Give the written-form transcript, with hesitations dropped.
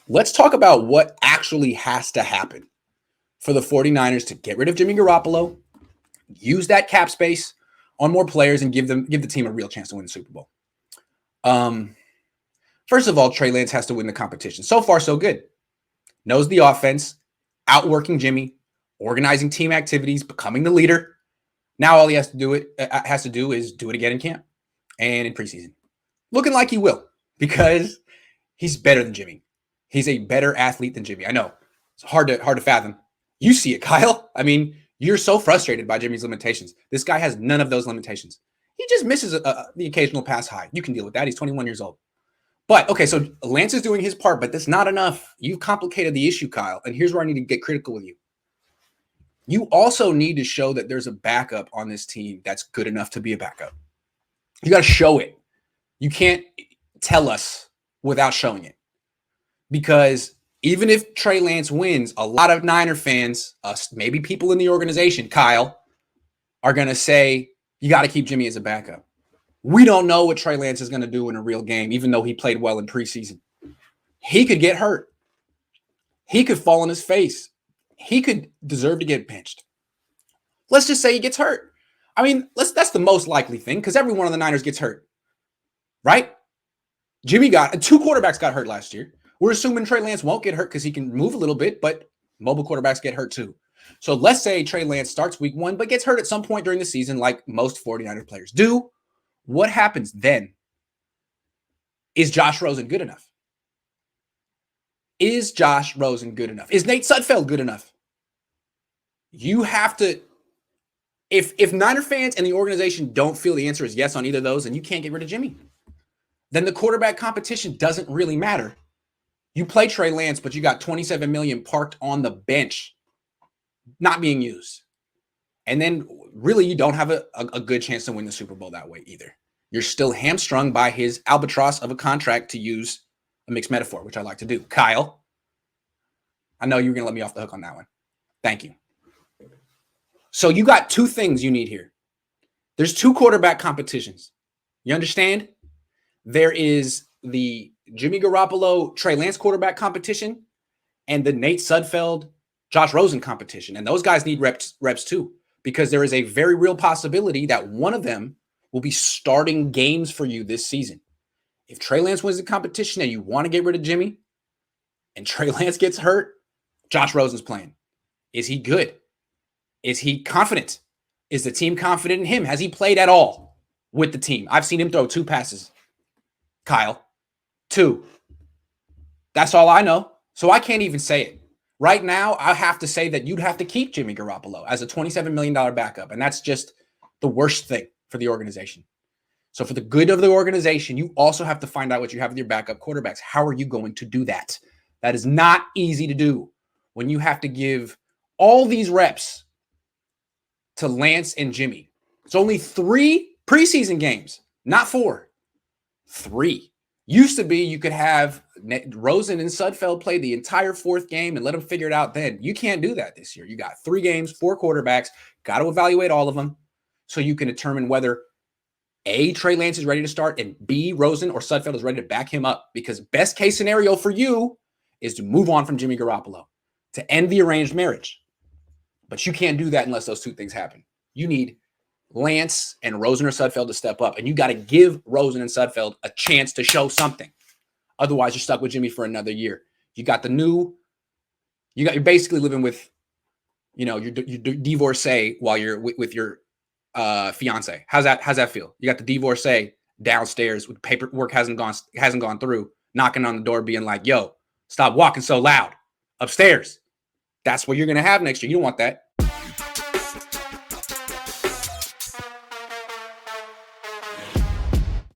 Let's talk about what actually has to happen for the 49ers to get rid of Jimmy Garoppolo, use that cap space on more players, and give the team a real chance to win the Super Bowl. First of all, Trey Lance has to win the competition. So far, so good. Knows the offense, outworking Jimmy, organizing team activities, becoming the leader. Now all he has to do is do it again in camp and in preseason. Looking like he will, because he's better than Jimmy. He's a better athlete than Jimmy. I know. It's hard to fathom. You see it, Kyle. I mean, you're so frustrated by Jimmy's limitations. This guy has none of those limitations. He just misses the occasional pass high. You can deal with that. He's 21 years old. But, okay, so Lance is doing his part, but that's not enough. You've complicated the issue, Kyle, and here's where I need to get critical with you. You also need to show that there's a backup on this team that's good enough to be a backup. You got to show it. You can't tell us without showing it. Because even if Trey Lance wins, a lot of Niner fans, maybe people in the organization, Kyle, are going to say, you got to keep Jimmy as a backup. We don't know what Trey Lance is going to do in a real game, even though he played well in preseason. He could get hurt. He could fall on his face. He could deserve to get benched. Let's just say he gets hurt. I mean, that's the most likely thing because every one of the Niners gets hurt, right? Two quarterbacks got hurt last year. We're assuming Trey Lance won't get hurt because he can move a little bit, but mobile quarterbacks get hurt too. So let's say Trey Lance starts week 1, but gets hurt at some point during the season like most 49ers players do. What happens then? Is Josh Rosen good enough? Is Josh Rosen good enough? Is Nate Sudfeld good enough? You have to, if Niner fans and the organization don't feel the answer is yes on either of those, and you can't get rid of Jimmy, then the quarterback competition doesn't really matter. You play Trey Lance, but you got $27 million parked on the bench, not being used. And then really you don't have a good chance to win the Super Bowl that way either. You're still hamstrung by his albatross of a contract, to use a mixed metaphor, which I like to do. Kyle, I know you were going to let me off the hook on that one. Thank you. So you got two things you need here. There's two quarterback competitions. You understand? There is the Jimmy Garoppolo, Trey Lance quarterback competition and the Nate Sudfeld, Josh Rosen competition. And those guys need reps too, because there is a very real possibility that one of them will be starting games for you this season. If Trey Lance wins the competition and you want to get rid of Jimmy and Trey Lance gets hurt, Josh Rosen's playing. Is he good? Is he confident? Is the team confident in him? Has he played at all with the team? I've seen him throw 2 passes. Kyle, 2. That's all I know. So I can't even say it. Right now, I have to say that you'd have to keep Jimmy Garoppolo as a $27 million backup. And that's just the worst thing for the organization. So for the good of the organization, you also have to find out what you have with your backup quarterbacks. How are you going to do that? That is not easy to do when you have to give all these reps to Lance and Jimmy. It's only 3 preseason games, not 4. 3. Used to be you could have Rosen and Sudfeld play the entire 4th game and let them figure it out then. You can't do that this year. You got 3 games, 4 quarterbacks, got to evaluate all of them so you can determine whether A, Trey Lance is ready to start, and B, Rosen or Sudfeld is ready to back him up. Because best case scenario for you is to move on from Jimmy Garoppolo, to end the arranged marriage. But you can't do that unless those 2 things happen. You need Lance and Rosen or Sudfeld to step up, and you got to give Rosen and Sudfeld a chance to show something. Otherwise, you're stuck with Jimmy for another year. You're basically living with, your divorcee while you're with your fiance. How's that feel? You got the divorcee downstairs with paperwork hasn't gone through, knocking on the door, being like, "Yo, stop walking so loud upstairs." That's what you're gonna have next year. You don't want that.